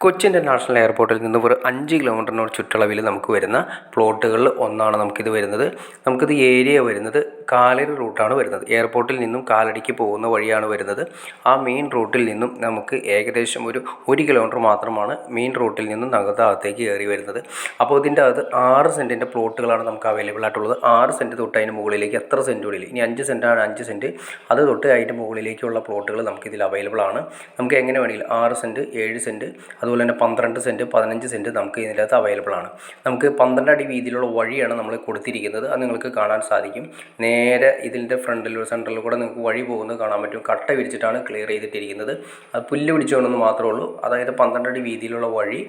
Kochi international എയർപോർട്ടിൽ നിന്ന് ഒരു 5 കിലോമീറ്ററിനോട് ചുറ്റളവിൽ നമുക്ക് വരുന്ന പ്ലോട്ടുകളിൽ ഒന്നാണ് നമുക്കിത് വരുന്നത്. നമുക്കിത് ഏരിയ വരുന്നത് കാലടി റൂട്ടാണ് വരുന്നത്. എയർപോർട്ടിൽ നിന്നും കാലടിക്ക് പോകുന്ന വഴിയാണ് വരുന്നത്. ആ മെയിൻ റൂട്ടിൽ നിന്നും നമുക്ക് ഏകദേശം ഒരു കിലോമീറ്റർ മാത്രമാണ് മെയിൻ റൂട്ടിൽ നിന്നും അകത്തേക്ക് കയറി വരുന്നത്. അപ്പോൾ ഇതിൻ്റെ അകത്ത് 6 സെൻറ്റിൻ്റെ പ്ലോട്ടുകളാണ് നമുക്ക് അവൈലബിൾ ആയിട്ടുള്ളത്. 6 സെൻറ്റ് തൊട്ട് അതിന് മുകളിലേക്ക് എത്ര സെൻറ്റ് ഉള്ളിൽ, ഇനി 5 സെൻറ്റാണ് 5 സെൻറ്റ്, അത് തൊട്ട് അതിൻ്റെ മുകളിലേക്കുള്ള പ്ലോട്ടുകൾ നമുക്കിതിൽ അവൈലബിൾ ആണ്. നമുക്ക് എങ്ങനെ വേണമെങ്കിൽ 6 സെൻറ്റ്, 7 സെൻറ്റ്, അതുപോലെ തന്നെ 12 സെൻറ്റ്, 15 സെൻറ്റ് നമുക്ക് ഇതിനകത്ത് അവൈലബിൾ ആണ്. നമുക്ക് 12 അടി വീതിയിലുള്ള വഴിയാണ് നമ്മൾ കൊടുത്തിരിക്കുന്നത്. അത് നിങ്ങൾക്ക് കാണാൻ സാധിക്കും. നേരെ ഇതിൻ്റെ സെൻറ്ററിൽ കൂടെ നിങ്ങൾക്ക് വഴി പോകുന്നത് കാണാൻ പറ്റും. കട്ട വിരിച്ചിട്ടാണ് ക്ലിയർ ചെയ്തിട്ടിരിക്കുന്നത്. അത് പുല്ല് പിടിച്ചുകൊണ്ടെന്ന് മാത്രമേ ഉള്ളൂ. അതായത് 12 അടി വീതിയിലുള്ള വഴി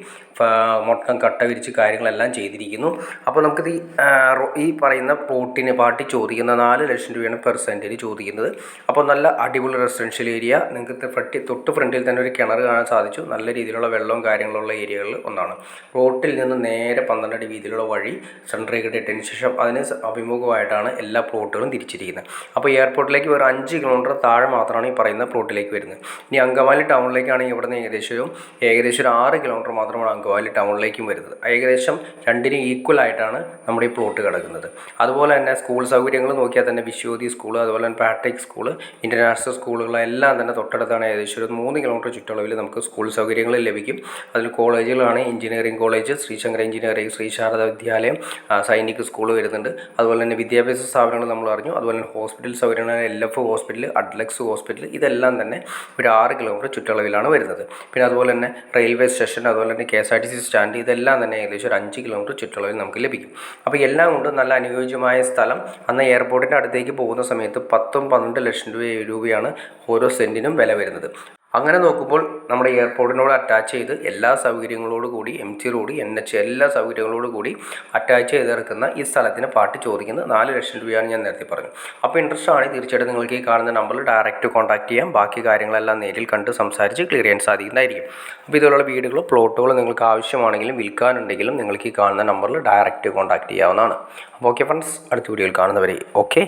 മൊത്തം കട്ട വിരിച്ച് കാര്യങ്ങളെല്ലാം ചെയ്തിരിക്കുന്നു. അപ്പോൾ നമുക്കിത് ഈ പറയുന്ന പ്ലോട്ടിന് പാർട്ടി ചോദിക്കുന്ന 4 ലക്ഷം രൂപയാണ് പെർ സെൻറ്റിന് ചോദിക്കുന്നത്. അപ്പോൾ നല്ല അടിപൊളി റെസിഡൻഷ്യൽ ഏരിയ, നിങ്ങൾക്ക് തൊട്ട് ഫ്രണ്ടിൽ തന്നെ ഒരു കിണർ കാണാൻ സാധിച്ചു. നല്ല രീതിയിലുള്ള വെള്ളവും കാര്യങ്ങളുള്ള ഏരിയകളിൽ ഒന്നാണ്. റോട്ടിൽ നിന്ന് നേരെ 12 അടി വീതിയിലുള്ള വഴി സെൻട്രൽ കിട്ടിയതിന് ശേഷം അതിന് അഭിമുഖമായിട്ടാണ് എല്ലാ പ്ലോട്ടുകളും തിരിച്ചിരിക്കുന്നത്. അപ്പോൾ എയർപോർട്ടിലേക്ക് ഒരു 5 കിലോമീറ്റർ താഴെ മാത്രമാണ് ഈ പറയുന്ന പ്ലോട്ടിലേക്ക് വരുന്നത്. ഇനി അങ്കമാലി ടൗണിലേക്കാണെങ്കിൽ ഇവിടെ നിന്ന് ഏകദേശം ഒരു 6 കിലോമീറ്റർ മാത്രമാണ് അങ്കമാലി ടൗണിലേക്കും വരുന്നത്. ഏകദേശം രണ്ടിനും ഈക്വൽ ആയിട്ടാണ് നമ്മുടെ ഈ പ്ലോട്ട് കിടക്കുന്നത്. അതുപോലെ തന്നെ സ്കൂൾ സൗകര്യങ്ങൾ നോക്കിയാൽ തന്നെ വിശ്വോദി സ്കൂൾ, അതുപോലെ തന്നെ പാട്രിക് സ്കൂൾ, ഇൻ്റർനാഷണൽ സ്കൂളുകളെല്ലാം തന്നെ തൊട്ടടുത്താണ്. ഏകദേശം ഒരു 3 കിലോമീറ്റർ ചുറ്റളവിൽ നമുക്ക് സ്കൂൾ സൗകര്യങ്ങൾ ലഭിക്കും. അതിൽ കോളേജുകളാണ് engineering college, Sree Sankara engineering, Sree Sarada Vidyalayam, Sainik school വരുന്നുണ്ട്. അതുപോലെ തന്നെ വിദ്യാഭ്യാസ സ്ഥാപനങ്ങൾ നമ്മൾ അറിഞ്ഞു. അതുപോലെ തന്നെ ഹോസ്പിറ്റൽ സൗകര്യങ്ങൾ LF ഹോസ്പിറ്റൽ, അഡ്ലക്സ് ഹോസ്പിറ്റൽ, ഇതെല്ലാം തന്നെ ഒരു 6 കിലോമീറ്റർ ചുറ്റളവിലാണ് വരുന്നത്. പിന്നെ അതുപോലെ തന്നെ റെയിൽവേ സ്റ്റേഷൻ, അതുപോലെ തന്നെ KSRTC സ്റ്റാൻഡ്, ഇതെല്ലാം തന്നെ ഏകദേശം ഒരു 5 കിലോമീറ്റർ ചുറ്റളവിൽ നമുക്ക് ലഭിക്കും. അപ്പോൾ എല്ലാം കൊണ്ടും നല്ല അനുയോജ്യമായ സ്ഥലം. അന്ന് എയർപോർട്ടിൻ്റെ അടുത്തേക്ക് പോകുന്ന സമയത്ത് 10-12 ലക്ഷം രൂപയാണ് ഓരോ സെൻറ്റിനും വില വരുന്നത്. അങ്ങനെ നോക്കുമ്പോൾ നമ്മുടെ എയർപോർട്ടിനോട് അറ്റാച്ച് ചെയ്ത് എല്ലാ സൗകര്യങ്ങളോട് കൂടി MT റോഡ്, NH എല്ലാ സൗകര്യങ്ങളോട് കൂടി അറ്റാച്ച് ചെയ്തിറക്കുന്ന ഈ സ്ഥലത്തിന് പാർട്ടി ചോദിക്കുന്നത് 4 ലക്ഷം രൂപയാണ് ഞാൻ നേരത്തെ പറഞ്ഞു. അപ്പോൾ ഇൻട്രസ്റ്റ് ആണെങ്കിൽ തീർച്ചയായിട്ടും നിങ്ങൾക്ക് ഈ കാണുന്ന നമ്പറിൽ ഡയറക്റ്റ് കോൺടാക്ട് ചെയ്യാം. ബാക്കി കാര്യങ്ങളെല്ലാം നേരിൽ കണ്ട് സംസാരിച്ച് ക്ലിയർ ചെയ്യാൻ സാധിക്കുന്നതായിരിക്കും. അപ്പോൾ ഇതുപോലുള്ള വീടുകളോ പ്ലോട്ടുകളോ നിങ്ങൾക്ക് ആവശ്യമാണെങ്കിലും വിൽക്കാനുണ്ടെങ്കിലും നിങ്ങൾക്ക് ഈ കാണുന്ന നമ്പറിൽ ഡയറക്റ്റ് കോൺടാക്ട് ചെയ്യാവുന്നതാണ്. അപ്പോൾ ഓക്കെ ഫ്രണ്ട്സ്, അടുത്ത വീഡിയോയിൽ കാണുന്നവരെ ഓക്കെ.